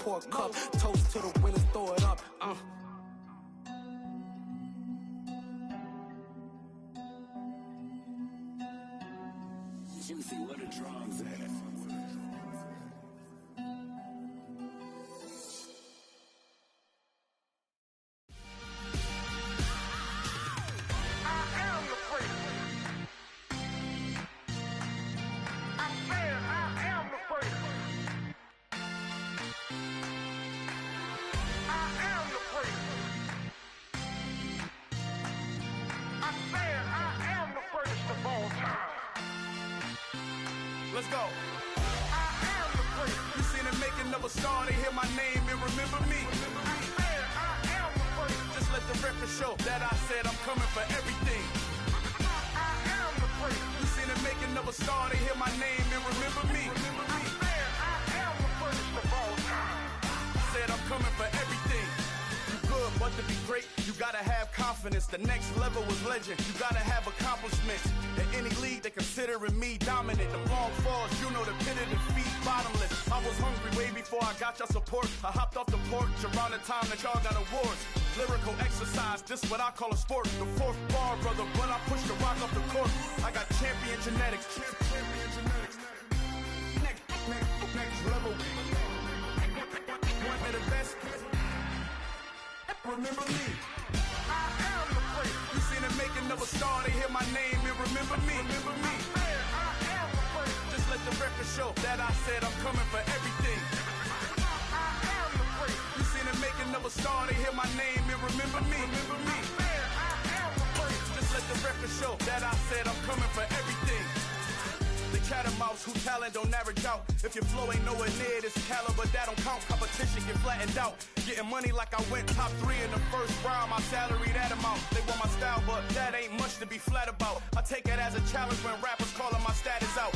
pour a cup. Toast to the winners, throw it up. Juicy, what a drums at? Let's go. You seen the making of a star, they hear my name and remember me. Just let the record show that I said I'm coming for everything. You seen the making of a star, they hear my name and remember me. Said I'm coming for everything. You good, but to be great, you gotta have confidence. The next level was legend. You gotta have accomplishments. In any league, they considering me dominant. The long falls, you know the pit of defeat, bottomless. I was hungry way before I got your support. I hopped off the porch around the time that y'all got awards. Lyrical exercise, this what I call a sport. The fourth bar, brother, when I push the rock off the court. I got champion genetics. Champion genetics. Next level. One of the best. Remember me. I am the first. You seen the making of a star, they hear my name and remember me. Remember me. I am the first. Just let the record show that I said I'm coming for everything. I am the first. You seen the making of a star, they hear my name and remember me. Remember me. I am the first. Just let the record show that I said I'm coming for everything. The cat and mouse, who talent don't average out. If your flow ain't nowhere near this caliber, that don't count. Competition get flattened out. Getting money like I went top 3 in the first round. My salary that amount. They want my style, but that ain't much to be flat about. I take it as a challenge when rappers calling my status out.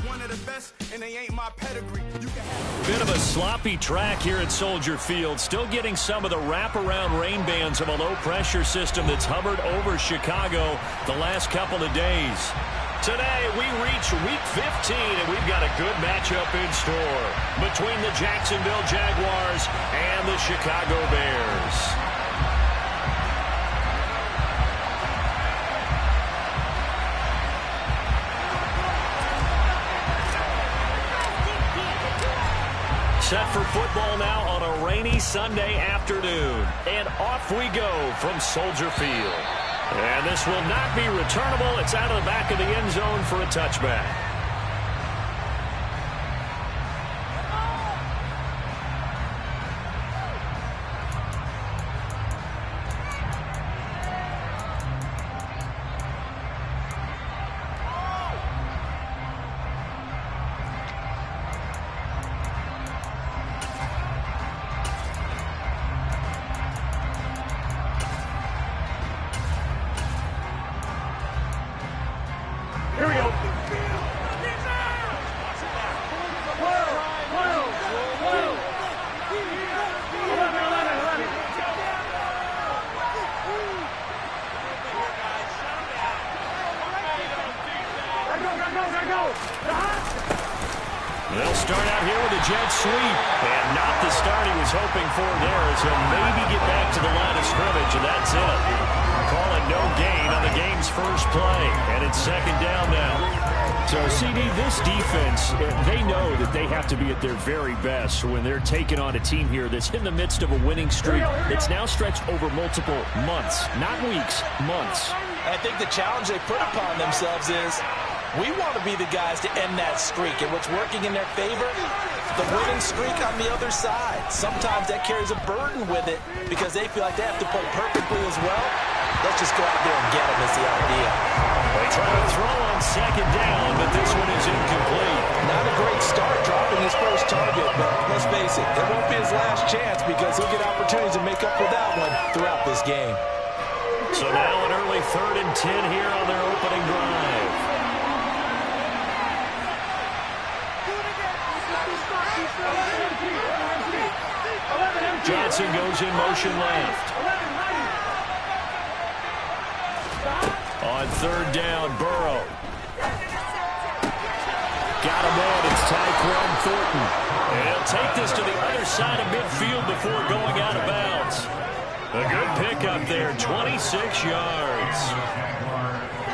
One of the best, and they ain't my pedigree. You can have bit of a sloppy track here at Soldier Field. Still getting some of the wraparound rain bands of a low-pressure system that's hovered over Chicago the last couple of days. Today, we reach Week 15, and we've got a good matchup in store between the Jacksonville Jaguars and the Chicago Bears. Set for football now on a rainy Sunday afternoon. And off we go from Soldier Field. And this will not be returnable. It's out of the back of the end zone for a touchback. They'll start out here with a jet sweep, and not the start he was hoping for there, as he'll maybe get back to the line of scrimmage, and that's it. Call it no gain on the game's first play, and it's second down now. So, CD, this defense, they know that they have to be at their very best when they're taking on a team here that's in the midst of a winning streak that's now stretched over multiple months, not weeks, months. I think the challenge they put upon themselves is we want to be the guys to end that streak, and what's working in their favor, the winning streak on the other side. Sometimes that carries a burden with it because they feel like they have to play perfectly as well. Let's just go out there and get them is the idea. They try to throw on second down, but this one is incomplete. Not a great start dropping his first target, but let's face it, it won't be his last chance because he'll get opportunities to make up for that one throughout this game. So now an early 3rd and 10 here on their opening drive. Johnson goes in motion left. On 3rd down, Burrow. Got him in. It's Tyquan Thornton. And he'll take this to the other side of midfield before going out of bounds. A good pickup there, 26 yards.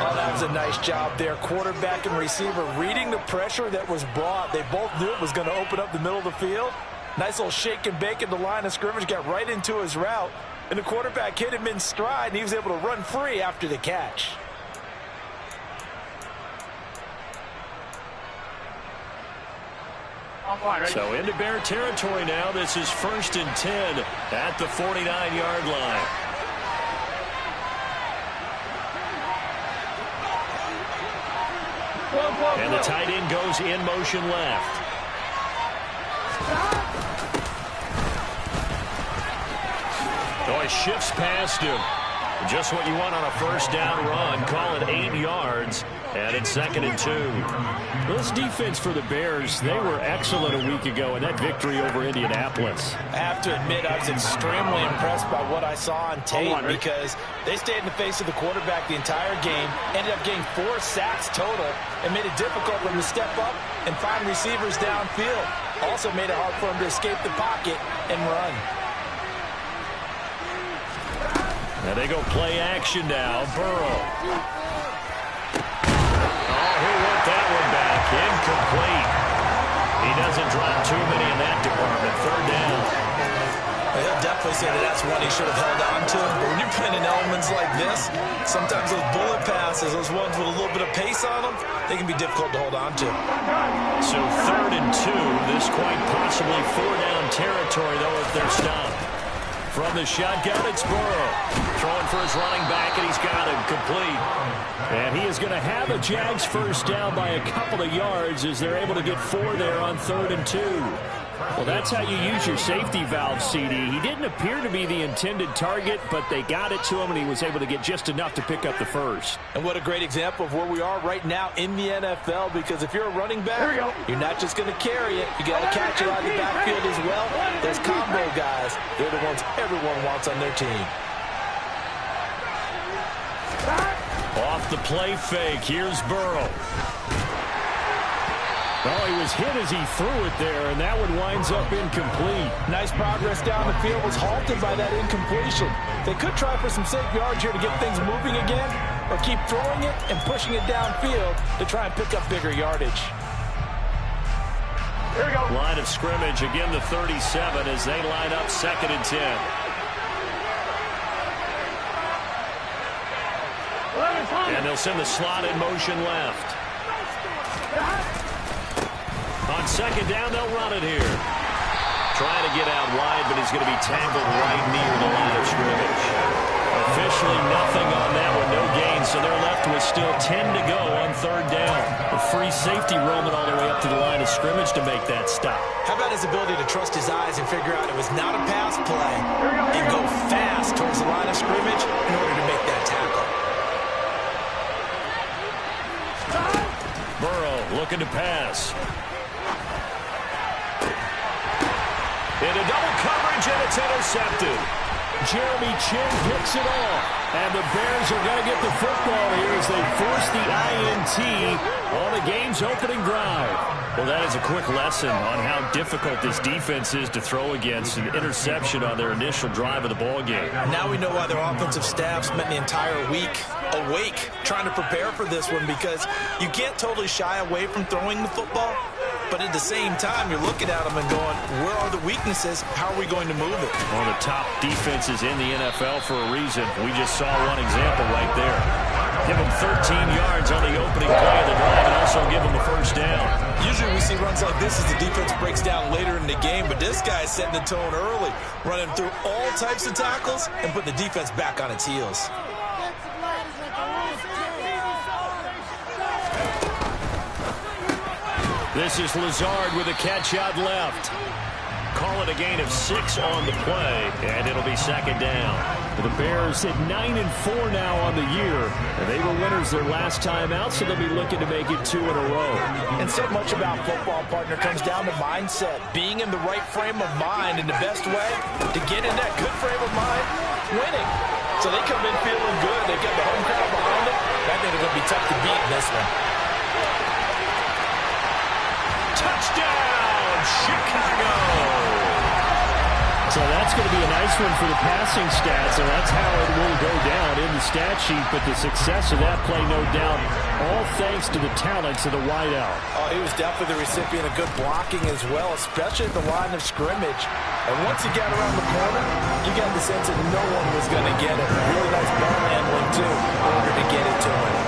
Oh, that was a nice job there. Quarterback and receiver reading the pressure that was brought. They both knew it was going to open up the middle of the field. Nice little shake and bake at the line of scrimmage, got right into his route. And the quarterback hit him in stride, and he was able to run free after the catch. So into Bear territory now. This is 1st and 10 at the 49-yard line. And the tight end goes in motion left. Oh, he shifts past him. Just what you want on a first down run. Call it 8 yards. And it's 2nd and 2. This defense for the Bears, they were excellent a week ago in that victory over Indianapolis. I have to admit, I was extremely impressed by what I saw on tape because they stayed in the face of the quarterback the entire game, ended up getting 4 sacks total, and made it difficult for him to step up and find receivers downfield. Also made it hard for him to escape the pocket and run. Now they go play action now. Burrow. Oh, he went that one back. Incomplete. He doesn't drop too many in that department. 3rd down. He'll definitely say that that's one he should have held on to. But when you're playing in elements like this, sometimes those bullet passes, those ones with a little bit of pace on them, they can be difficult to hold on to. So 3rd and 2. This quite possibly 4-down territory, though, if they're stopped. From the shotgun, it's Burrow. Throwing for his running back, and he's got him complete. And he is going to have a Jags first down by a couple of yards as they're able to get 4 there on 3rd and 2. Well, that's how you use your safety valve, CD. He didn't appear to be the intended target, but they got it to him, and he was able to get just enough to pick up the first. And what a great example of where we are right now in the NFL, because if you're a running back, you're not just going to carry it. You got to catch it out of the backfield as well. Those combo guys, they're the ones everyone wants on their team. Off the play fake, here's Burrow. Oh, he was hit as he threw it there, and that one winds up incomplete. Nice progress down the field, was halted by that incompletion. They could try for some safe yards here to get things moving again, or keep throwing it and pushing it downfield to try and pick up bigger yardage. Here we go. Line of scrimmage, again the 37 as they line up 2nd and 10. And they'll send the slot in motion left. On 2nd down, they'll run it here. Trying to get out wide, but he's going to be tackled right near the line of scrimmage. Officially nothing on that one, no gain, so they're left with still 10 to go on 3rd down. A free safety roaming all the way up to the line of scrimmage to make that stop. How about his ability to trust his eyes and figure out it was not a pass play and go fast towards the line of scrimmage in order to make that tackle. Burrow looking to pass. Into double coverage, and it's intercepted. Jeremy Chin picks it off. And the Bears are going to get the football here as they force the INT on the game's opening drive. Well, that is a quick lesson on how difficult this defense is to throw against. An interception on their initial drive of the ball game. Now we know why their offensive staff spent the entire week awake trying to prepare for this one, because you can't totally shy away from throwing the football. But at the same time, you're looking at them and going, where are the weaknesses? How are we going to move it? One of the top defenses in the NFL for a reason. We just saw one example right there. Give them 13 yards on the opening play of the drive and also give them the first down. Usually we see runs like this as the defense breaks down later in the game, but this guy's setting the tone early, running through all types of tackles and putting the defense back on its heels. This is Lazard with a catch out left. Call it a gain of 6 on the play, and it'll be 2nd down. The Bears at 9-4 now on the year, and they were winners their last time out, so they'll be looking to make it 2 in a row. And so much about football, partner, comes down to mindset, being in the right frame of mind, and the best way to get in that good frame of mind, winning. So they come in feeling good. They've got the home crowd behind them. I think they're going to be tough to beat in this one. Touchdown, Chicago. So that's going to be a nice one for the passing stats, and that's how it will go down in the stat sheet. But the success of that play, no doubt, all thanks to the talents of the wideout. Oh, he was definitely the recipient of good blocking as well, especially at the line of scrimmage. And once he got around the corner, you got the sense that no one was going to get it. Really nice ball handling, too, in order to get it to him.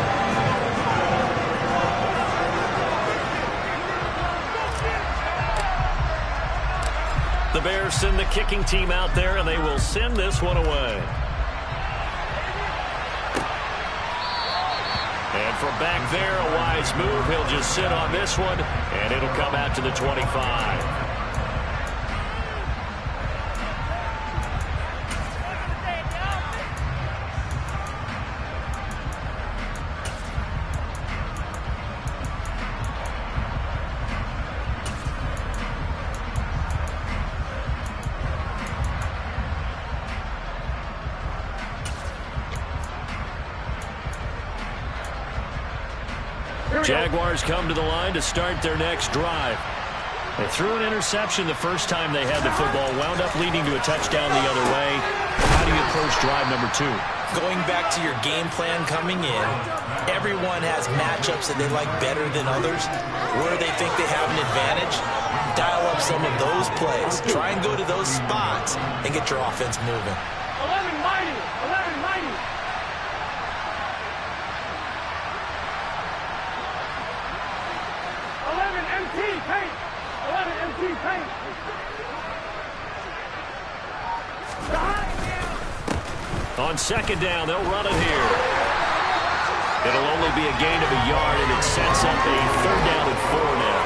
The Bears send the kicking team out there, and they will send this one away. And from back there, a wise move. He'll just sit on this one, and it'll come out to the 25. Jaguars come to the line to start their next drive. They threw an interception the first time they had the football, wound up leading to a touchdown the other way. How do you approach drive number 2? Going back to your game plan coming in, everyone has matchups that they like better than others. Where they think they have an advantage, dial up some of those plays. Try and go to those spots and get your offense moving. 11 mighty, 11 mighty. 11 MT paint. 11 MT paint. On second down, they'll run it here. It'll only be a gain of a yard, and it sets up a 3rd down and 4 now.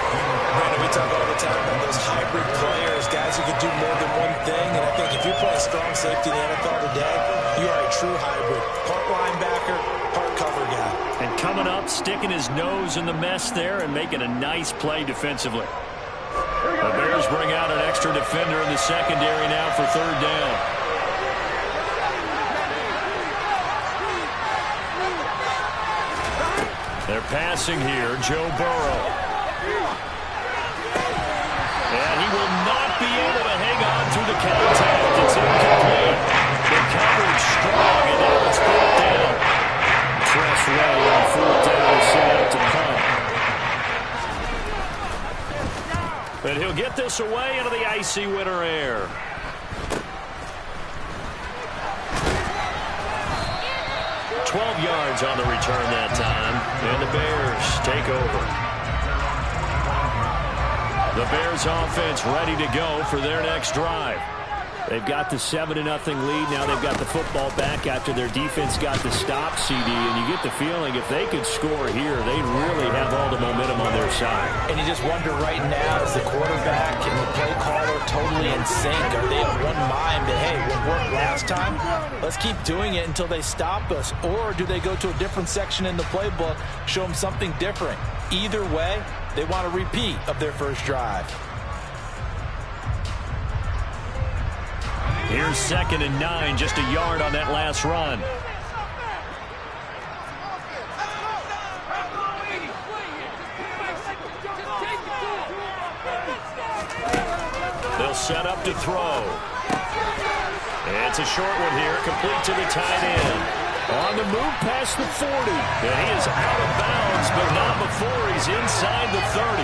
Brandon, we talk all the time about those hybrid players, guys who can do more than one thing. And I think if you're playing strong safety in the NFL today, you are a true hybrid. Part linebacker, part cover guy. And coming up, sticking his nose in the mess there and making a nice play defensively. The Bears bring out an extra defender in the secondary now for 3rd down. They're passing here, Joe Burrow. And he will not be able to hang on through the contact. It's incomplete. The coverage strong, and now it's 4th down. Fresh way on 4th down to set out to punt. And he'll get this away into the icy winter air. $12 yards on the return that time, and the Bears take over. The Bears offense ready to go for their next drive. They've got the 7-0 lead. Now they've got the football back after their defense got the stop, CD, and you get the feeling if they could score here, they'd really have all the momentum on their side. And you just wonder right now, is the quarterback and the play caller totally in sync? Are they of one mind that, hey, what worked last time, let's keep doing it until they stop us? Or do they go to a different section in the playbook, show them something different? Either way, they want a repeat of their first drive. Here's 2nd and 9, just a yard on that last run. They'll set up to throw. And it's a short one here, complete to the tight end. On the move past the 40. And he is out of bounds, but not before he's inside the 30.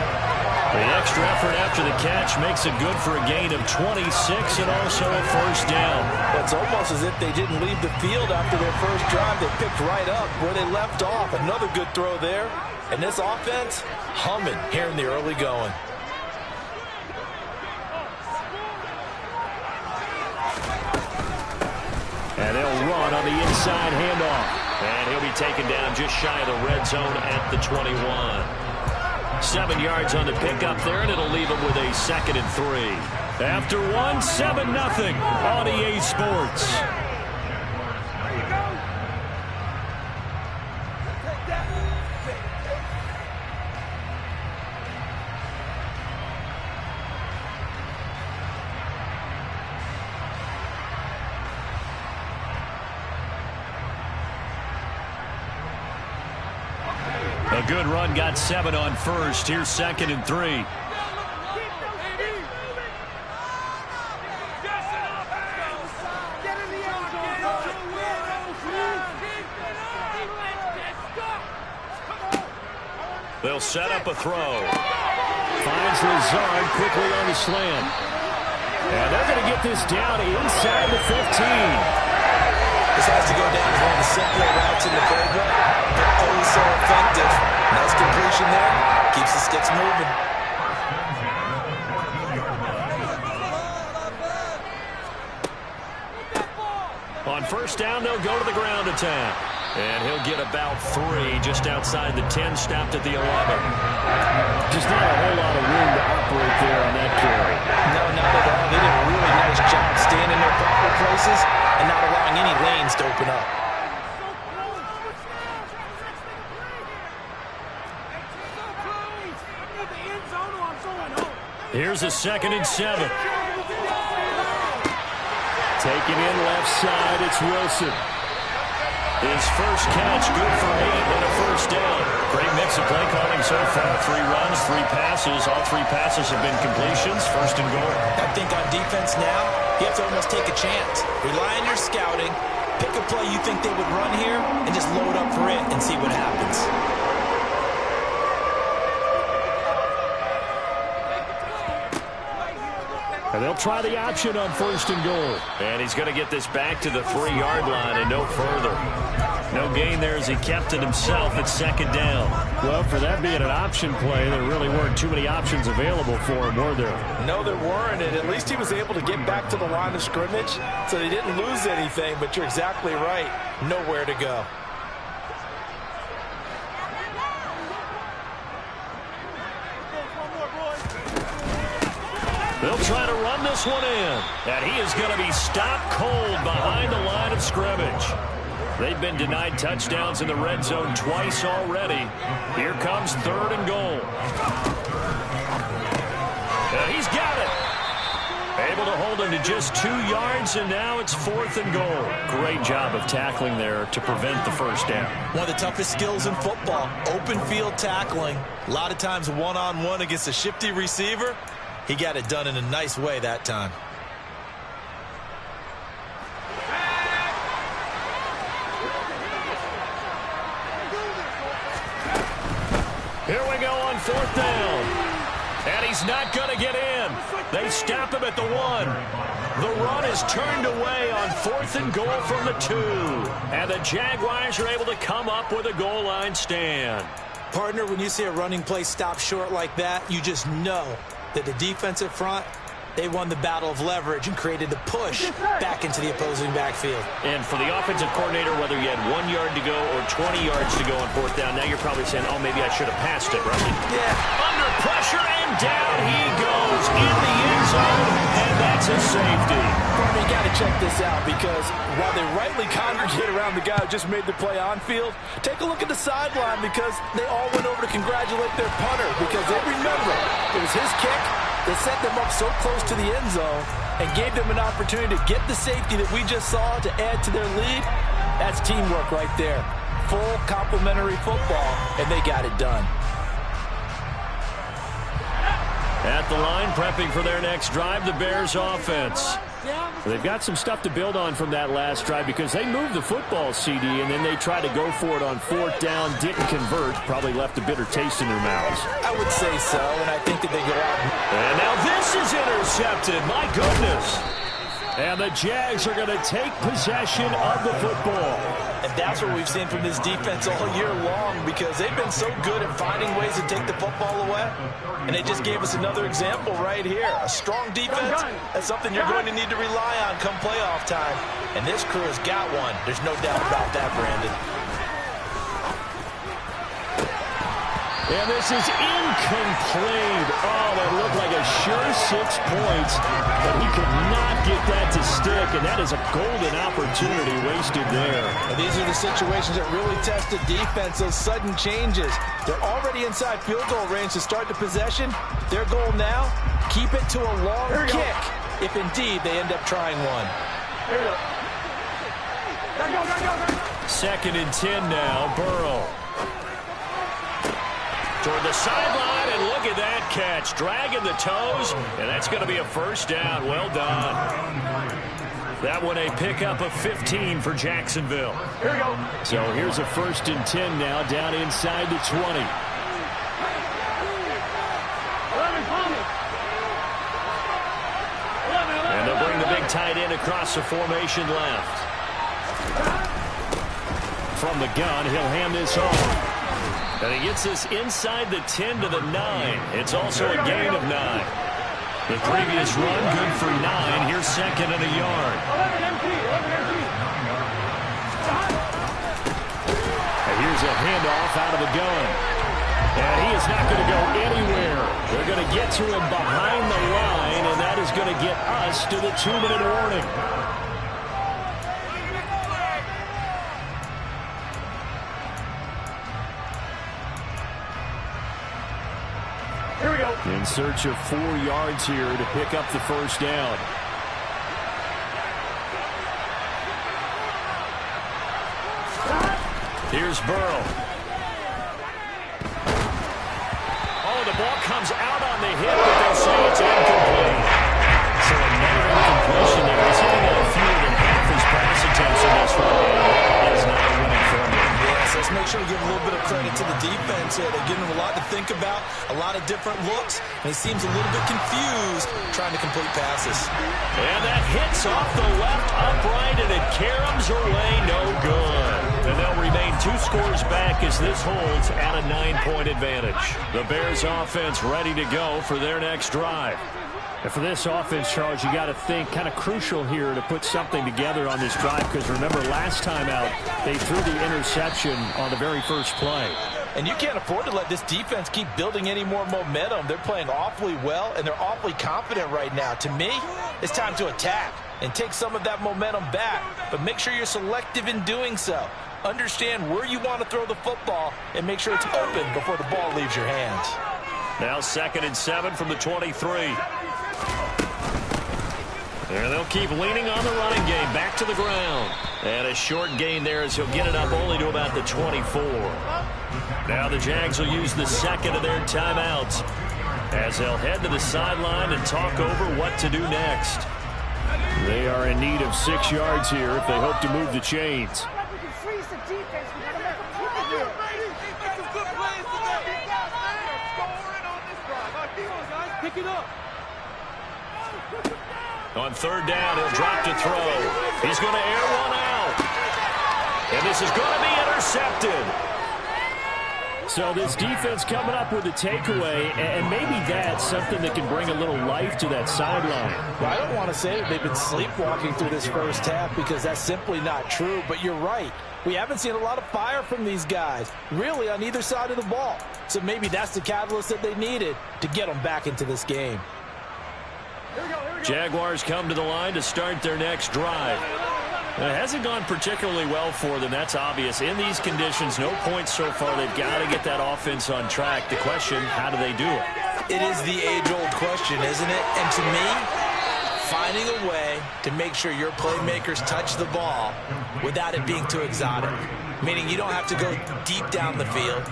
The extra effort after the catch makes it good for a gain of 26 and also a 1st down. It's almost as if they didn't leave the field after their first drive. They picked right up where they left off. Another good throw there. And this offense, humming here in the early going. And they'll run on the inside handoff. And he'll be taken down just shy of the red zone at the 21. 7 yards on the pickup there, and it'll leave him with a 2nd and 3. After one, 7-0 on EA Sports. A good run, got 7 on first. Here's 2nd and 3. They'll set up a throw. Finds Lazard quickly on the slant. And they're going to get this down inside the 15. This has to go down as one of the simpler routes in the playbook, but oh so effective. Nice completion there. Keeps the sticks moving. On first down, they'll go to the ground attack. And he'll get about 3 just outside the 10, stopped at the 11. Just not a whole lot of room to operate there on that carry. No, not at all. They did a really nice job staying in their proper places and not allowing any lanes to open up. Here's a 2nd and 7. Taken in left side, it's Wilson. His first catch, good for 8 and a first down. Great mix of play calling so far. 3 runs, 3 passes. All 3 passes have been completions. 1st and goal. I think on defense now, you have to almost take a chance. Rely on your scouting. Pick a play you think they would run here and just load up for it and see what happens. And they'll try the option on 1st and goal. And he's going to get this back to the 3-yard line and no further. No gain there as he kept it himself at 2nd down. Well, for that being an option play, there really weren't too many options available for him, were there? No, there weren't, and at least he was able to get back to the line of scrimmage, so they didn't lose anything, but you're exactly right. Nowhere to go. They'll try to run this one in. And he is going to be stopped cold behind the line of scrimmage. They've been denied touchdowns in the red zone twice already. Here comes 3rd and goal. And he's got it. Able to hold him to just 2 yards, and now it's 4th and goal. Great job of tackling there to prevent the first down. One of the toughest skills in football, open field tackling. A lot of times one-on-one against a shifty receiver. He got it done in a nice way that time. Here we go on 4th down. And he's not going to get in. They stop him at the 1. The run is turned away on 4th and goal from the 2. And the Jaguars are able to come up with a goal line stand. Partner, when you see a running play stop short like that, you just know that the defensive front, they won the battle of leverage and created the push back into the opposing backfield. And for the offensive coordinator, whether you had 1 yard to go or 20 yards to go on 4th down, now you're probably saying, oh, maybe I should have passed it, right? Yeah. Under pressure, and down he goes in the end zone, and that's a safety. Partner, you got to check this out, because while they rightly congregate around the guy who just made the play on field, take a look at the sideline, because they all went over to congratulate their punter, because they remember it was his kick that set them up so close to the end zone and gave them an opportunity to get the safety that we just saw to add to their lead. That's teamwork right there. Full complementary football, and they got it done. At the line, prepping for their next drive, the Bears offense. They've got some stuff to build on from that last drive because they moved the football, CD, and then they tried to go for it on 4th down, didn't convert, probably left a bitter taste in their mouths. I would say so, and I think that they go out. And now this is intercepted. My goodness. And the Jags are going to take possession of the football. And that's what we've seen from this defense all year long, because they've been so good at finding ways to take the football away. And they just gave us another example right here. A strong defense, that's something you're going to need to rely on come playoff time. And this crew has got one. There's no doubt about that, Brandon. And this is incomplete. Oh, that looked like a sure 6 points, but he could not get that to stick, and that is a golden opportunity wasted there. And these are the situations that really test the defense, those sudden changes. They're already inside field goal range to start the possession. Their goal now, keep it to a long kick, if indeed they end up trying one. Here we go. Go. 2nd and 10 now, Burrow. Toward the sideline, and look at that catch. Dragging the toes, and that's going to be a first down. Well done. That one a pickup of 15 for Jacksonville. Here we go. So here's a 1st and 10 now, down inside the 20. big tight end across the formation left. From the gun, he'll hand this off. And he gets this inside the 10 to the 9. It's also a gain of 9. The previous run, good for 9. Here's second and a yard. And here's a handoff out of the gun. And he is not going to go anywhere. They're going to get to him behind the line, and that is going to get us to the 2-minute warning. Here we go. In search of 4 yards here to pick up the first down. Here's Burrow. Oh, the ball comes out on the hit, but they'll say it's incomplete. So another incompletion there. He's hitting on fewer than half his pass attempts in this one. That is not a winning formula. Yes, let's make sure we give a little bit of credit to the defense here. They're giving him a lot to think about, a lot of different looks, and he seems a little bit confused trying to complete passes. And that hits off the left upright, and it caroms away, no good. And they'll remain 2 scores back as this holds at a 9-point advantage. The Bears offense ready to go for their next drive. And for this offense, Charles, you got to think kind of crucial here to put something together on this drive, because remember last time out they threw the interception on the very first play. And you can't afford to let this defense keep building any more momentum. They're playing awfully well, and they're awfully confident right now. To me, it's time to attack and take some of that momentum back, but make sure you're selective in doing so. Understand where you want to throw the football and make sure it's open before the ball leaves your hands. Now 2nd and 7 from the 23. And they'll keep leaning on the running game back to the ground. And a short gain there as he'll get it up only to about the 24. Now the Jags will use the second of their timeouts as they'll head to the sideline and talk over what to do next. They are in need of 6 yards here if they hope to move the chains. Pick it up. On 3rd down, he'll drop to throw. He's going to air one out. And this is going to be intercepted. So this defense coming up with a takeaway, and maybe that's something that can bring a little life to that sideline. Well, I don't want to say that they've been sleepwalking through this first half, because that's simply not true. But you're right. We haven't seen a lot of fire from these guys, really, on either side of the ball. So maybe that's the catalyst that they needed to get them back into this game. Jaguars come to the line to start their next drive. It hasn't gone particularly well for them, that's obvious. In these conditions, no points so far. They've got to get that offense on track. The question, how do they do it? It is the age-old question, isn't it? And to me, finding a way to make sure your playmakers touch the ball without it being too exotic. Meaning you don't have to go deep down the field.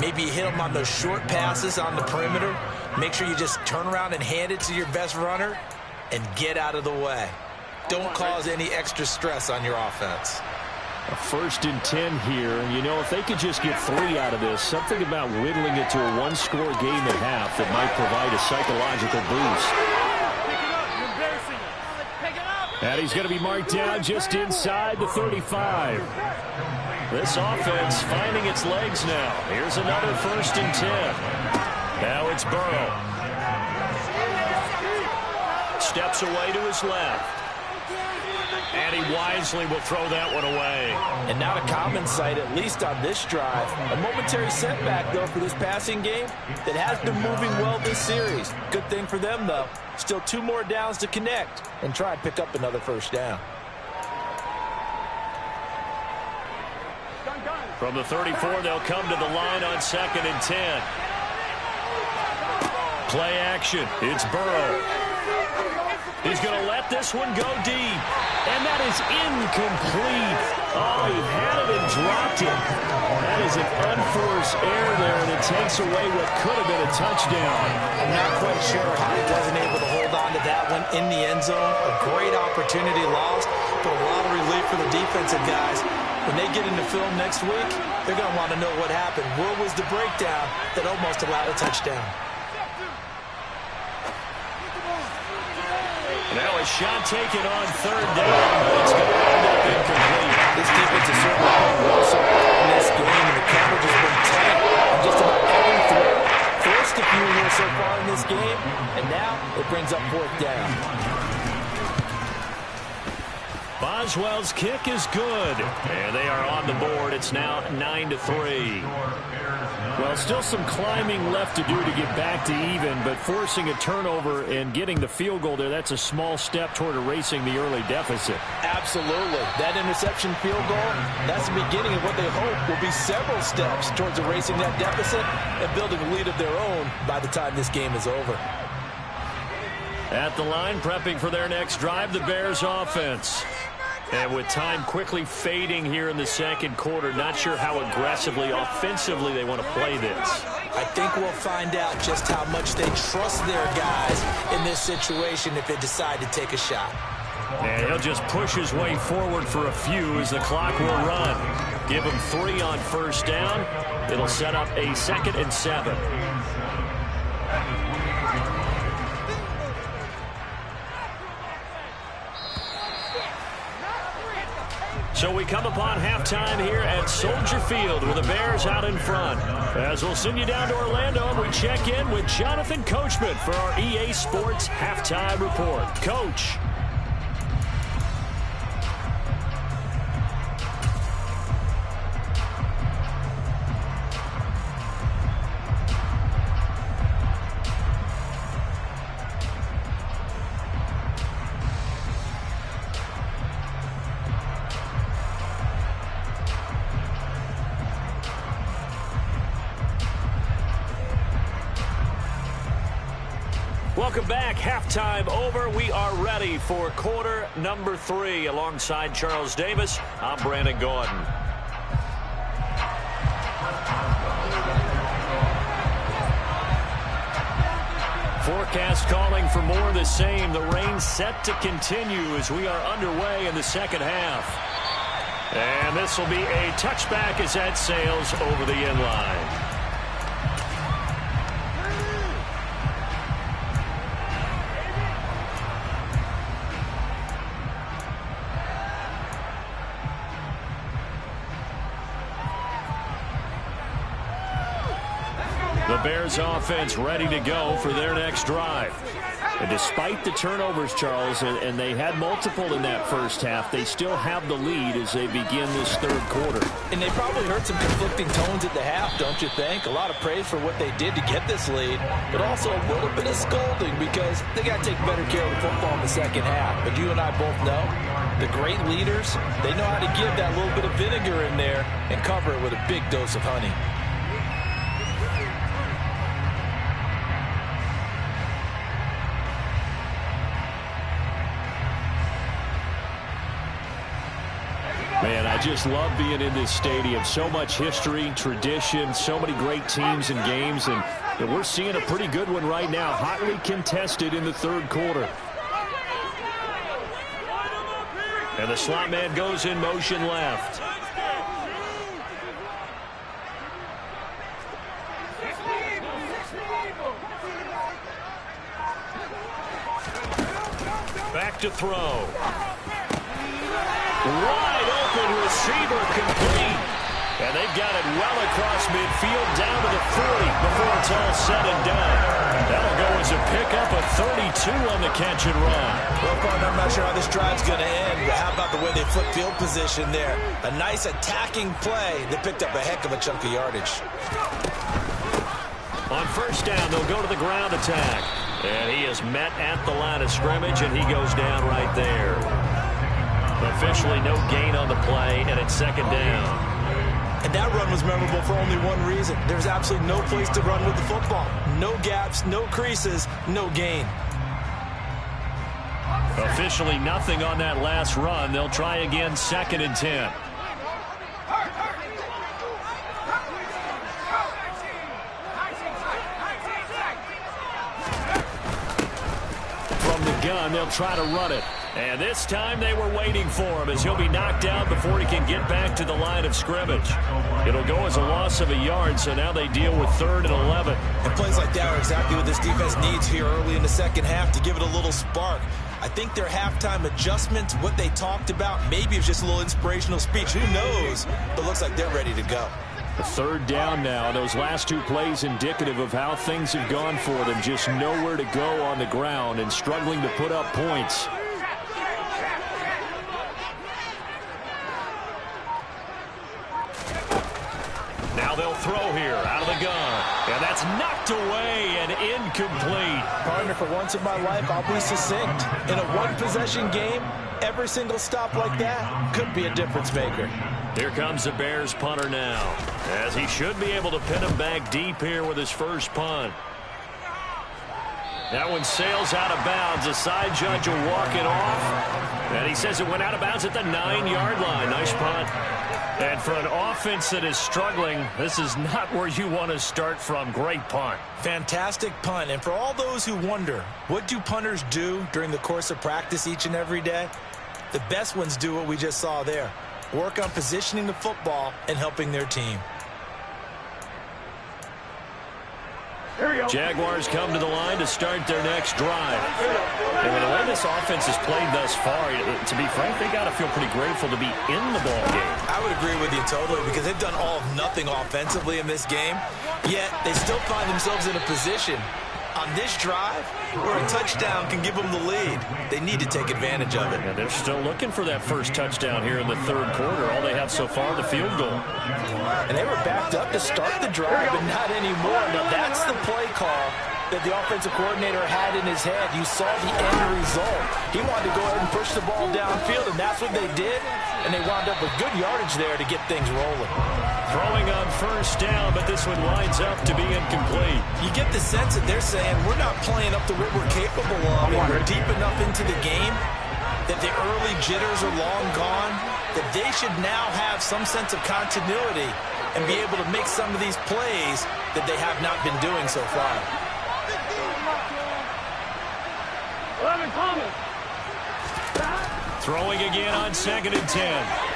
Maybe you hit them on those short passes on the perimeter. Make sure you just turn around and hand it to your best runner and get out of the way. Don't cause any extra stress on your offense. A 1st and 10 here. You know, if they could just get 3 out of this, something about whittling it to a 1-score game at half that might provide a psychological boost. And he's going to be marked down just inside the 35. This offense finding its legs now. Here's another 1st and 10. Now it's Burrow. Steps away to his left. And he wisely will throw that one away. And not a common sight, at least on this drive. A momentary setback, though, for this passing game that has been moving well this series. Good thing for them, though. Still 2 more downs to connect and try and pick up another 1st down. From the 34, they'll come to the line on 2nd and 10. Play action. It's Burrow. He's going to let this one go deep. And that is incomplete. Oh, he had it and dropped it. That is an unforced error there, and it takes away what could have been a touchdown. I'm not quite sure how he wasn't able to hold on to that one in the end zone. A great opportunity lost, but a lot of relief for the defensive guys. When they get into film next week, they're going to want to know what happened. Where was the breakdown that almost allowed a touchdown? Now a shot taken on third down, but it's going to end up incomplete. This defense has certainly played well so far in this game, and the coverage has been tight on just about every threat. Forced a few here so far in this game, and now it brings up fourth down. Boswell's kick is good, and they are on the board. It's now 9-3. Well, still some climbing left to do to get back to even, but forcing a turnover and getting the field goal there, that's a small step toward erasing the early deficit. Absolutely. That interception field goal, that's the beginning of what they hope will be several steps towards erasing that deficit and building a lead of their own by the time this game is over. At the line, prepping for their next drive, the Bears offense. And with time quickly fading here in the second quarter, not sure how aggressively, offensively they want to play this. I think we'll find out just how much they trust their guys in this situation if they decide to take a shot. And he'll just push his way forward for a few as the clock will run. Give him 3 on first down. It'll set up a 2nd and 7. So we come upon halftime here at Soldier Field with the Bears out in front. As we'll send you down to Orlando, and we check in with Jonathan Coachman for our EA Sports Halftime Report. Coach. Welcome back. Halftime over. We are ready for quarter number 3. Alongside Charles Davis, I'm Brandon Gordon. Forecast calling for more of the same. The rain set to continue as we are underway in the second half. And this will be a touchback as that sails over the end line. The Bears offense ready to go for their next drive. And despite the turnovers, Charles, and they had multiple in that first half, they still have the lead as they begin this third quarter. And they probably heard some conflicting tones at the half, don't you think? A lot of praise for what they did to get this lead, but also a little bit of scolding because they got to take better care of the football in the second half. But you and I both know the great leaders, they know how to give that little bit of vinegar in there and cover it with a big dose of honey. Man, I just love being in this stadium. So much history, tradition, so many great teams and games, and we're seeing a pretty good one right now, hotly contested in the third quarter. And the slot man goes in motion left. Back to throw. Wide open receiver complete. And they've got it well across midfield down to the 40 before it's all said and done. That'll go as a pickup of 32 on the catch and run. Well, partner, I'm not sure how this drive's going to end, but how about the way they flip field position there? A nice attacking play that picked up a heck of a chunk of yardage. On first down, they'll go to the ground attack. And he is met at the line of scrimmage, and he goes down right there. Officially no gain on the play, and it's second down. And that run was memorable for only one reason. There's absolutely no place to run with the football. No gaps, no creases, no gain. Officially nothing on that last run. They'll try again, 2nd and 10. From the gun, they'll try to run it. And this time they were waiting for him as he'll be knocked down before he can get back to the line of scrimmage. It'll go as a loss of a yard, so now they deal with 3rd and 11. And plays like that are exactly what this defense needs here early in the second half to give it a little spark. I think their halftime adjustments, what they talked about, maybe it was just a little inspirational speech. Who knows? But looks like they're ready to go. A third down now. Those last two plays indicative of how things have gone for them. Just nowhere to go on the ground and struggling to put up points. Now they'll throw here out of the gun. And that's knocked away and incomplete. Partner, for once in my life, I'll be succinct. In a one-possession game, every single stop like that could be a difference maker. Here comes the Bears punter now, as he should be able to pin him back deep here with his first punt. That one sails out of bounds. The side judge will walk it off. And he says it went out of bounds at the 9-yard line. Nice punt. And for an offense that is struggling, this is not where you want to start from. Great punt. Fantastic punt. And for all those who wonder, what do punters do during the course of practice each and every day? The best ones do what we just saw there. Work on positioning the football and helping their team. Jaguars come to the line to start their next drive. And with the way this offense has played thus far, to be frank, they got to feel pretty grateful to be in the ball game. I would agree with you totally, because they've done all of nothing offensively in this game, yet they still find themselves in a position on this drive where a touchdown can give them the lead. They need to take advantage of it. And they're still looking for that first touchdown here in the third quarter. All they have so far, the field goal. And they were backed up to start the drive, but not anymore. Now that's the play call that the offensive coordinator had in his head. You saw the end result. He wanted to go ahead and push the ball downfield, and that's what they did. And they wound up with good yardage there to get things rolling. Throwing on first down, but this one winds up to be incomplete. You get the sense that they're saying we're not playing up to what we're capable of, and we're deep enough into the game that the early jitters are long gone, that they should now have some sense of continuity and be able to make some of these plays that they have not been doing so far. 11 Thomas. Throwing again on 2nd and 10.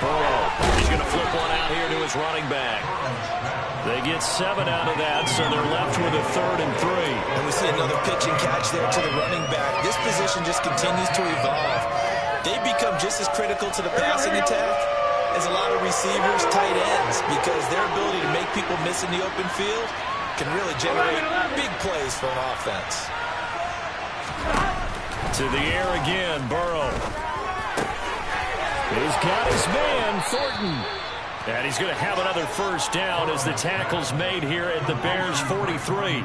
Burrow, he's going to flip one out here to his running back. They get 7 out of that, so they're left with a 3rd and 3. And we see another pitch and catch there to the running back. This position just continues to evolve. They become just as critical to the passing attack as a lot of receivers, tight ends, because their ability to make people miss in the open field can really generate big plays for an offense. To the air again, Burrow. He's got his man, Thornton. And he's going to have another first down as the tackle's made here at the Bears' 43.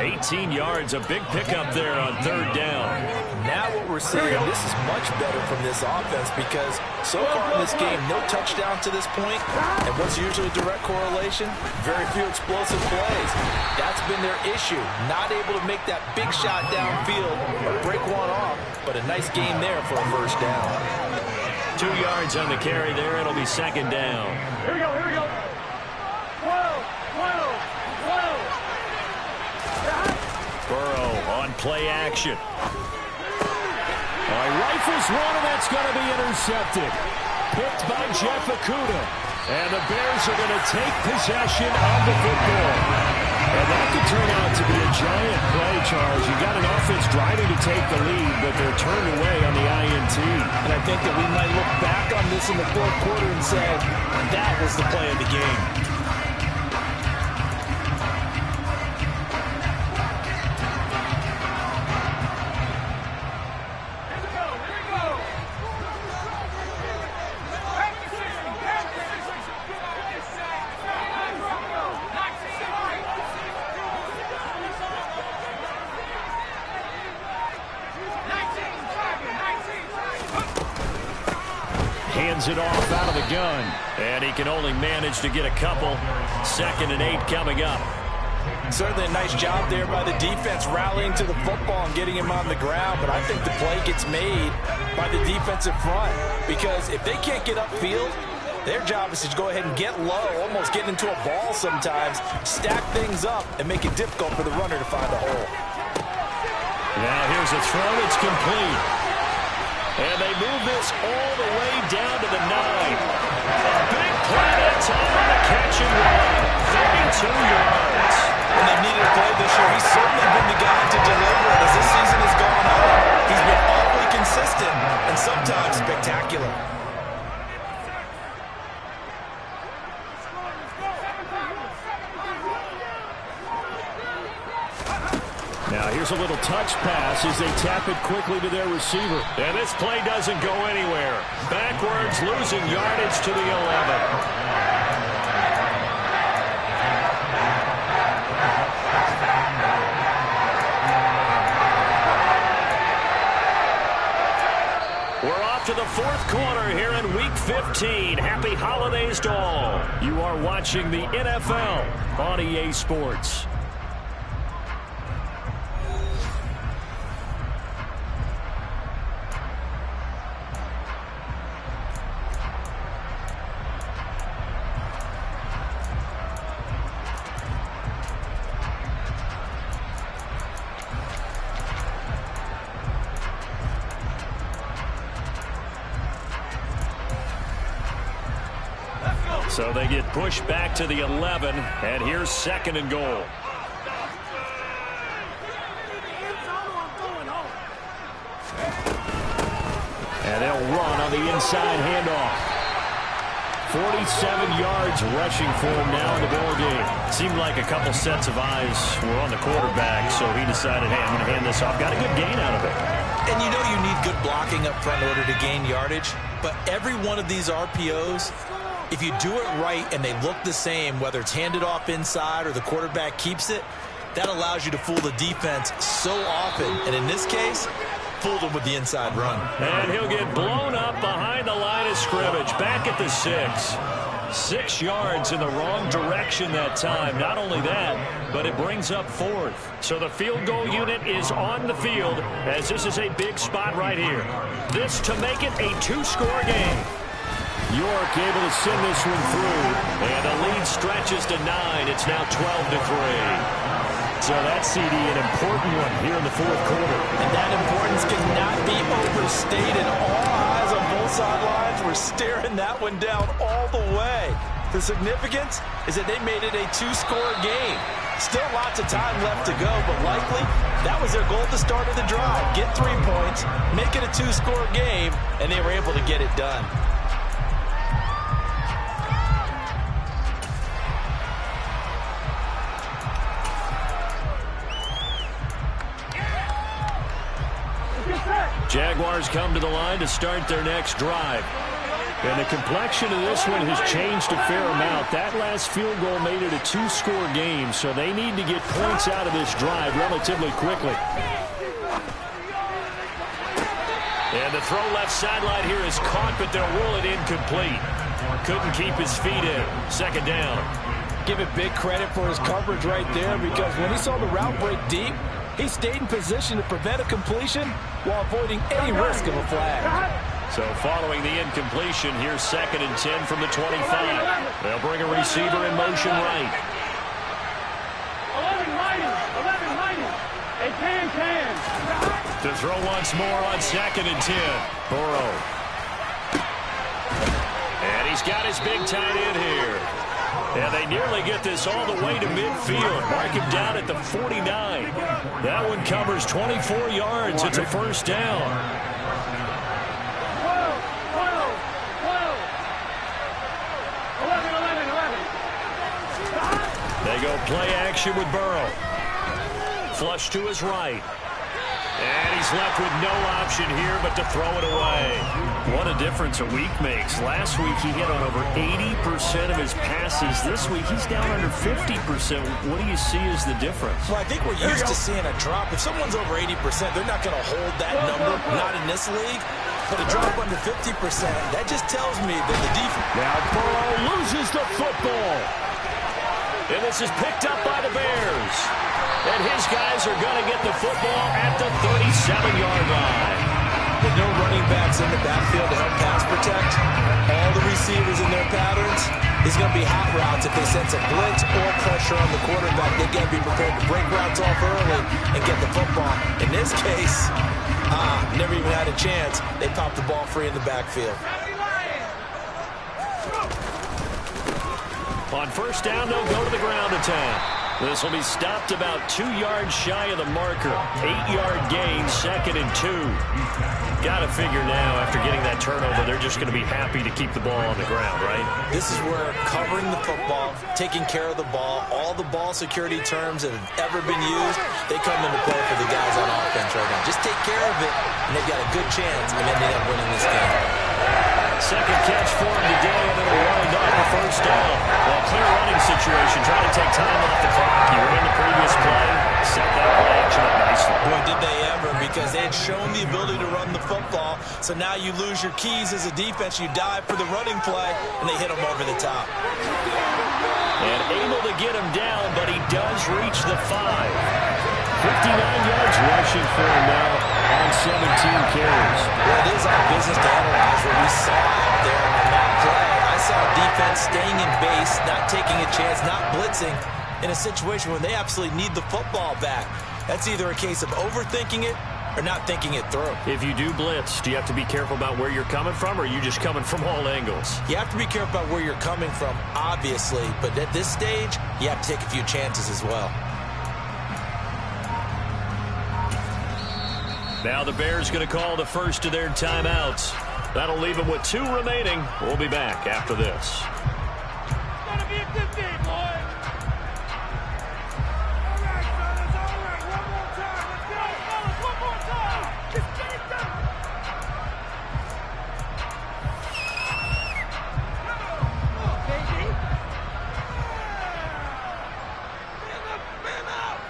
18 yards, a big pickup there on 3rd down. Now what we're seeing, this is much better from this offense, because so far in this game, no touchdown to this point. And what's usually a direct correlation? Very few explosive plays. That's been their issue. Not able to make that big shot downfield or break one off, but a nice game there for a first down. 2 yards on the carry there. It'll be 2nd down. Here we go, here we go. 12, 12, 12. Burrow on play action. Rifles one, and that's going to be intercepted. Picked by Jeff Okudah. And the Bears are going to take possession of the football. And that could turn out to be a giant play, Charles. You got an offense driving to take the lead, but they're turned away on the INT. And I think that we might look back on this in the 4th quarter and say, that was the play of the game. Hands it off out of the gun. And he can only manage to get a couple. 2nd and 8 coming up. Certainly a nice job there by the defense rallying to the football and getting him on the ground. But I think the play gets made by the defensive front, because if they can't get upfield, their job is to go ahead and get low, almost get into a ball sometimes, stack things up, and make it difficult for the runner to find a hole. Now here's a throw. It's complete. And they move this all the way down to the 9. A big play that time on the catch and run. 32 yards. When they've needed a play this year, he's certainly been the guy to deliver it. As this season has gone on, he's been awfully consistent and sometimes spectacular. Now here's a little touch pass as they tap it quickly to their receiver. And this play doesn't go anywhere. Backwards, losing yardage to the 11. To the fourth quarter here in Week 15. Happy holidays to all. You are watching the NFL on EA Sports. So they get pushed back to the 11, and here's 2nd and goal. And they'll run on the inside handoff. 47 yards rushing for him now in the ball game. Seemed like a couple sets of eyes were on the quarterback, so he decided, hey, I'm going to hand this off. Got a good gain out of it. And you know you need good blocking up front in order to gain yardage, but every one of these RPOs, if you do it right and they look the same, whether it's handed off inside or the quarterback keeps it, that allows you to fool the defense so often. And in this case, fooled them with the inside run. And he'll get blown up behind the line of scrimmage, back at the 6. 6 yards in the wrong direction that time. Not only that, but it brings up 4th. So the field goal unit is on the field as this is a big spot right here. This to make it a 2-score game. York able to send this one through. And the lead stretches to 9. It's now 12-3. So that CD, an important one here in the fourth quarter. And that importance cannot be overstated. All eyes on both sidelines were staring that one down all the way. The significance is that they made it a 2-score game. Still lots of time left to go, but likely that was their goal at the start of the drive. Get 3 points, make it a 2-score game, and they were able to get it done. Jaguars come to the line to start their next drive. And the complexion of this one has changed a fair amount. That last field goal made it a 2-score game, so they need to get points out of this drive relatively quickly. And the throw left sideline here is caught, but they'll rule it incomplete. Couldn't keep his feet in. 2nd down. Give it big credit for his coverage right there, because when he saw the route break deep, he stayed in position to prevent a completion while avoiding any risk of a flag. So following the incompletion, here's 2nd and 10 from the 25. They'll bring a receiver in motion right. 11 mighty. A can. To throw once more on 2nd and 10. Burrow. And he's got his big tight end here. And they nearly get this all the way to midfield. Mark him down at the 49. That one covers 24 yards. It's a 1st down. 11. They go play action with Burrow. Flush to his right. And he's left with no option here but to throw it away. What a difference a week makes. Last week he hit on over 80% of his passes. This week he's down under 50%. What do you see as the difference? Well, I think we're used to seeing a drop. If someone's over 80%, they're not going to hold that number, not in this league. But a drop under 50%, that just tells me that the defense... Now Burrow loses the football. And this is picked up by the Bears. And his guys are going to get the football at the 37-yard line. With no running backs in the backfield to help pass protect, all the receivers in their patterns is going to be hot routes. If they sense a blitz or pressure on the quarterback, they got to be prepared to break routes off early and get the football. In this case, never even had a chance. They popped the ball free in the backfield. On 1st down, they'll go to the ground attack. This will be stopped about 2 yards shy of the marker. 8-yard gain, 2nd and 2. Got to figure now, after getting that turnover, they're just going to be happy to keep the ball on the ground, right? This is where covering the football, taking care of the ball, all the ball security terms that have ever been used, they come into play for the guys on offense right now. Just take care of it, and they've got a good chance of ending up winning this game. Second catch for him today, and it'll wind up the first down. Well, clear running situation, trying to take time off the clock. You were in the previous play, set that play action up nicely. Boy, did they ever, because they had shown the ability to run the football. So now you lose your keys as a defense. You dive for the running play, and they hit him over the top. And able to get him down, but he does reach the 5. 59 yards rushing for him now on 17 carries. Well, it is our business to analyze what we saw out there on that play. I saw defense staying in base, not taking a chance, not blitzing in a situation where they absolutely need the football back. That's either a case of overthinking it or not thinking it through. If you do blitz, do you have to be careful about where you're coming from, or are you just coming from all angles? You have to be careful about where you're coming from, obviously, but at this stage, you have to take a few chances as well. Now the Bears going to call the first of their timeouts. That'll leave them with 2 remaining. We'll be back after this. It's gonna be a good game, boys. All right, fellas, all right. One more time. Let's go, fellas. One more time. Just get it done. Come on, baby. Man up.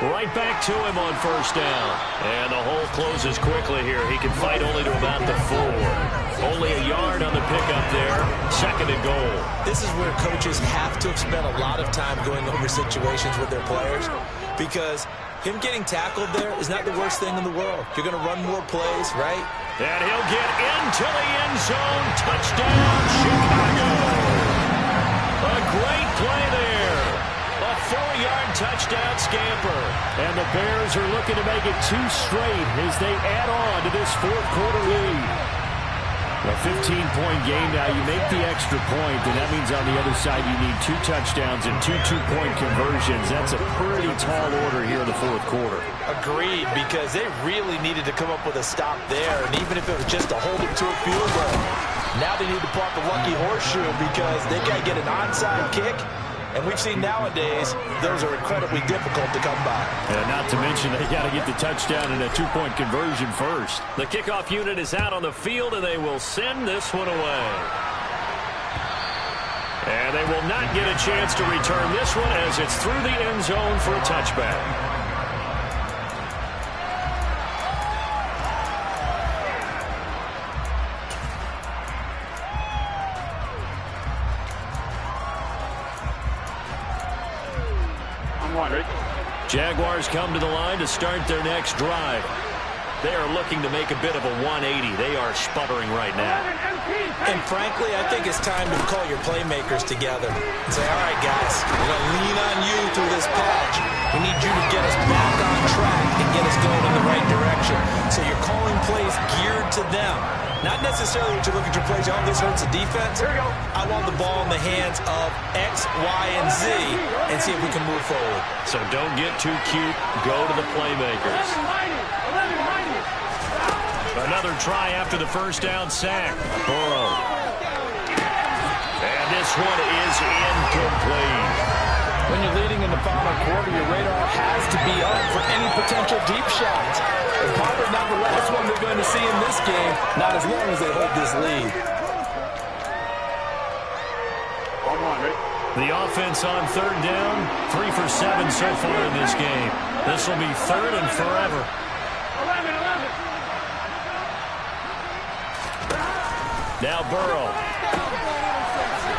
Right back to him on first down. And the hole closes quickly here. He can fight only to about the 4. Only a yard on the pickup there. 2nd and goal. This is where coaches have to have spent a lot of time going over situations with their players, because him getting tackled there is not the worst thing in the world. You're going to run more plays, right? And he'll get into the end zone. Touchdown, Chicago. A great play there. A 4-yard touchdown scamper. And the Bears are looking to make it 2 straight as they add on to this 4th-quarter lead. A 15-point game now. You make the extra point, and that means on the other side you need 2 touchdowns and 2 two-point conversions. That's a pretty tall order here in the 4th quarter. Agreed, because they really needed to come up with a stop there, and even if it was just to hold it to a field goal. Now they need to park a lucky horseshoe because they got to get an onside kick. And we've seen nowadays, those are incredibly difficult to come by. And not to mention, they got to get the touchdown and a 2-point conversion first. The kickoff unit is out on the field, and they will send this one away. And they will not get a chance to return this one as it's through the end zone for a touchback. Jaguars come to the line to start their next drive. They are looking to make a bit of a 180. They are sputtering right now. And frankly, I think it's time to call your playmakers together and say, all right, guys, we're going to lean on you through this patch. We need you to get us back on track and get us going in the right direction. So you're calling plays geared to them. Not necessarily what you look at your plays, oh, this hurts the defense. Here we go. I want the ball in the hands of X, Y, and Z and see if we can move forward. So don't get too cute. Go to the playmakers. Another try after the first down sack. Burrow. And this one is incomplete. When you're leading in the final quarter, your radar has to be up for any potential deep shots. And probably not the last one we're going to see in this game, not as long as they hold this lead. The offense on 3rd down, 3 for 7 so far in this game. This will be 3rd and forever. 11. Now Burrow.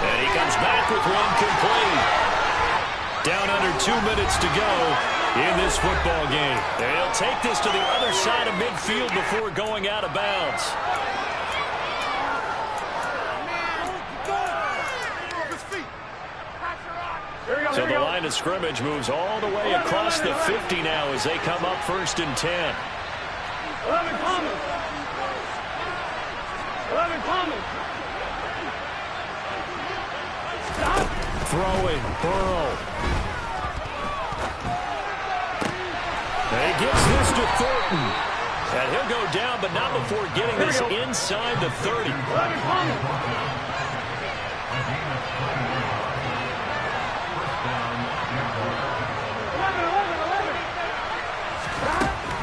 And he comes back with one complete. Down under 2 minutes to go in this football game. And he'll take this to the other side of midfield before going out of bounds. So the line of scrimmage moves all the way across the 50 now as they come up 1st and 10. 11 coming. throwing. Burrow. And he gives this to Thornton. And he'll go down, but not before getting this inside the 30.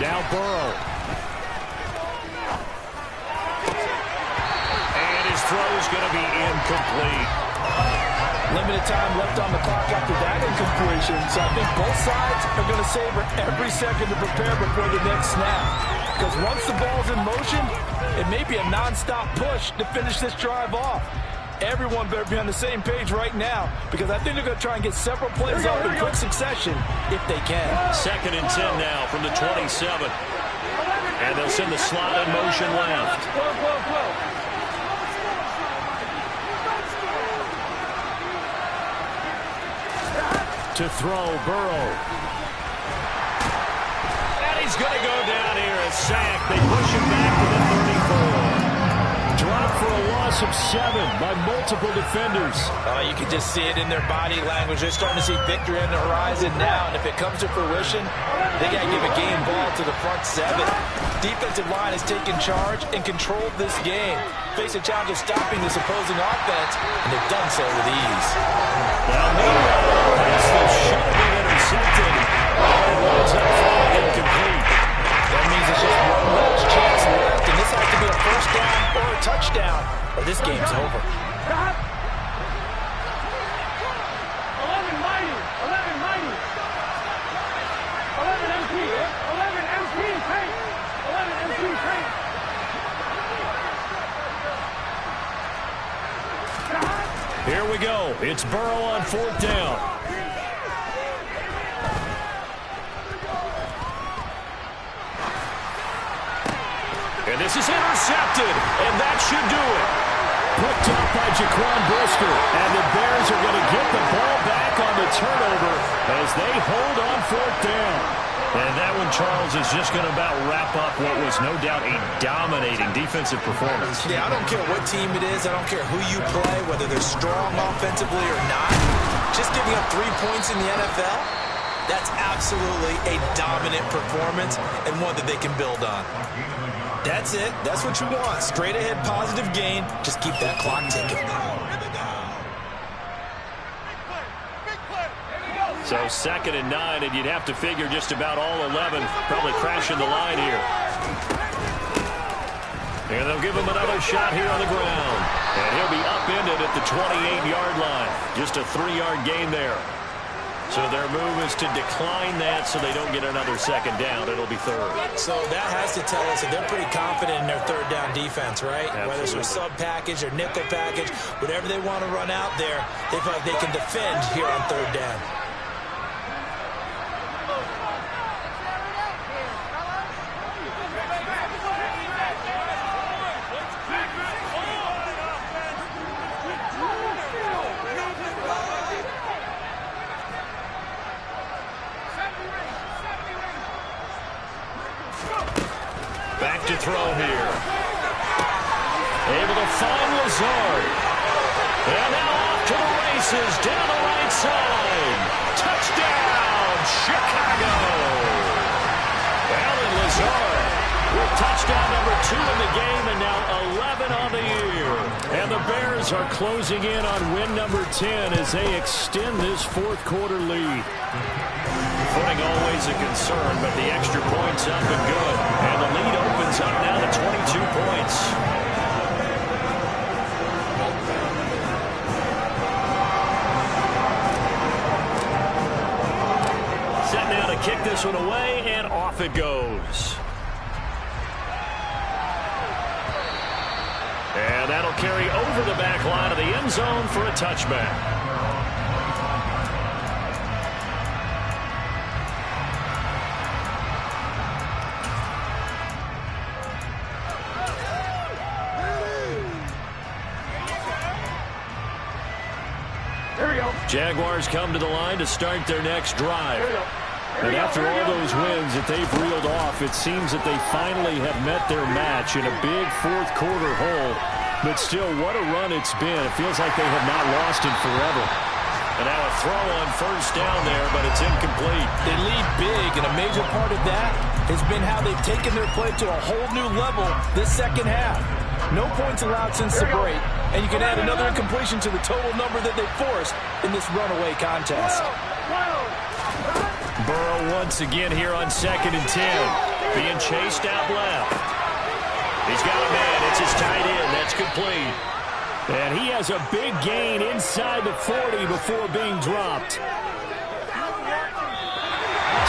Now Burrow. And his throw is going to be incomplete. Limited time left on the clock after that incompletion, so I think both sides are going to savor every second to prepare before the next snap. Because once the ball's in motion, it may be a nonstop push to finish this drive off. Everyone better be on the same page right now, because I think they're going to try and get several plays off in quick succession if they can. 2nd and 10 now from the 27. And they'll send the slot in motion left. To throw, Burrow. And he's going to go down here, a sack. They push him back to the 34. Dropped for a loss of 7 by multiple defenders. You can just see it in their body language. They're starting to see victory on the horizon now, and if it comes to fruition, they got to give a game ball to the front 7. Defensive line has taken charge and controlled this game. Face a challenge of stopping this opposing offense, and they've done so with ease. Well, meanwhile, pass that should have been intercepted. It winds up falling incomplete. That means it's just one last chance left, and this has to be a first down or a touchdown, or this game's over. 11 mighty. 11 mighty. 11 MP. 11 MP tank. 11 MP tank. Here we go. It's Burrow on 4th down. And this is intercepted, and that should do it. Picked up by Jaquan Brisker, and the Bears are going to get the ball back on the turnover as they hold on 4th down. And that one, Charles, is just going to about wrap up what was no doubt a dominating defensive performance. Yeah, I don't care what team it is. I don't care who you play, whether they're strong offensively or not. Just giving up 3 points in the NFL, that's absolutely a dominant performance and one that they can build on. That's it. That's what you want. Straight ahead positive gain. Just keep that clock ticking. So 2nd and 9, and you'd have to figure just about all 11 probably crashing the line here. And they'll give him another shot here on the ground. And he'll be upended at the 28-yard line. Just a 3-yard gain there. So their move is to decline that so they don't get another 2nd down. It'll be 3rd. So that has to tell us that they're pretty confident in their 3rd down defense, right? Absolutely. Whether it's a sub package or nickel package, whatever they want to run out there, they feel like they can defend here on 3rd down. Back to throw here. Able to find Lazard. And now off to the races down the right side. Touchdown, Chicago. Alan Lazard with touchdown number 2 in the game, and now 11 on the year. And the Bears are closing in on win number 10 as they extend this 4th quarter lead. Footing always a concern, but the extra point's up and good. And the lead opens up now to 22 points. Set now to kick this one away, and off it goes. And that'll carry over the back line of the end zone for a touchback. Jaguars come to the line to start their next drive. And after all those wins that they've reeled off, it seems that they finally have met their match in a big 4th quarter hole. But still, what a run it's been. It feels like they have not lost in forever. And now a throw on first down there, but it's incomplete. They lead big, and a major part of that has been how they've taken their play to a whole new level this second half. No points allowed since the break, and you can add another incompletion to the total number that they forced in this runaway contest. Burrow once again here on 2nd and 10. Being chased out left. He's got a man. It's his tight end. That's complete. And he has a big gain inside the 40 before being dropped.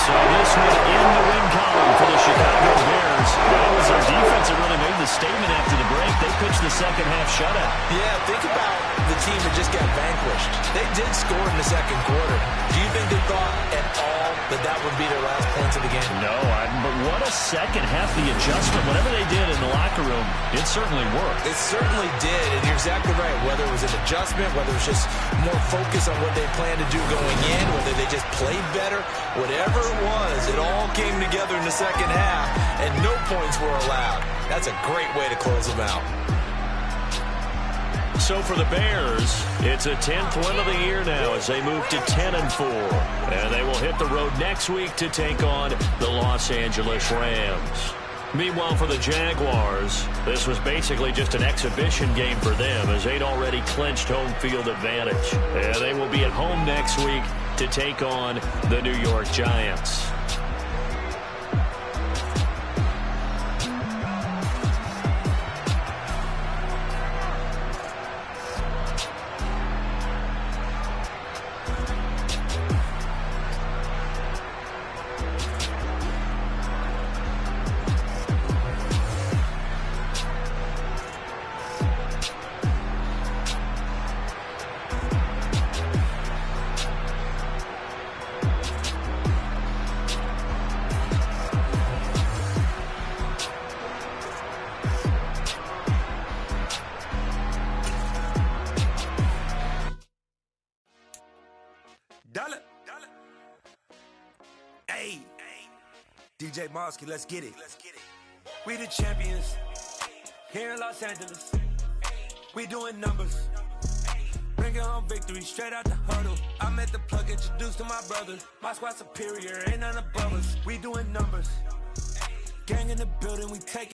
So this one in the win column for the Chicago Bears. That was their defense that really made the statement after the break. They pitched the second half shutout. Yeah, think about the team that just got vanquished. They did score in the second quarter. Do you think they thought at all that that would be their last points of the game? No, but what a second half. The adjustment, whatever they did in the locker room, it certainly worked. It certainly did, and you're exactly right. Whether it was an adjustment, whether it was just more focus on what they planned to do going in, whether they just played better, whatever it was, it all came together in the second half, and no points were allowed. That's a great way to close them out. So for the Bears, it's a 10th win of the year now as they move to 10-4. And they will hit the road next week to take on the Los Angeles Rams. Meanwhile, for the Jaguars, this was basically just an exhibition game for them as they'd already clinched home field advantage. And they will be at home next week to take on the New York Giants. Hey, DJ Mosky, let's get it. We the champions here in Los Angeles. We doing numbers. Bringing home victory straight out the huddle. I met the plug, introduced to my brothers. My squad superior, ain't none above us. We doing numbers. Gang in the building, we take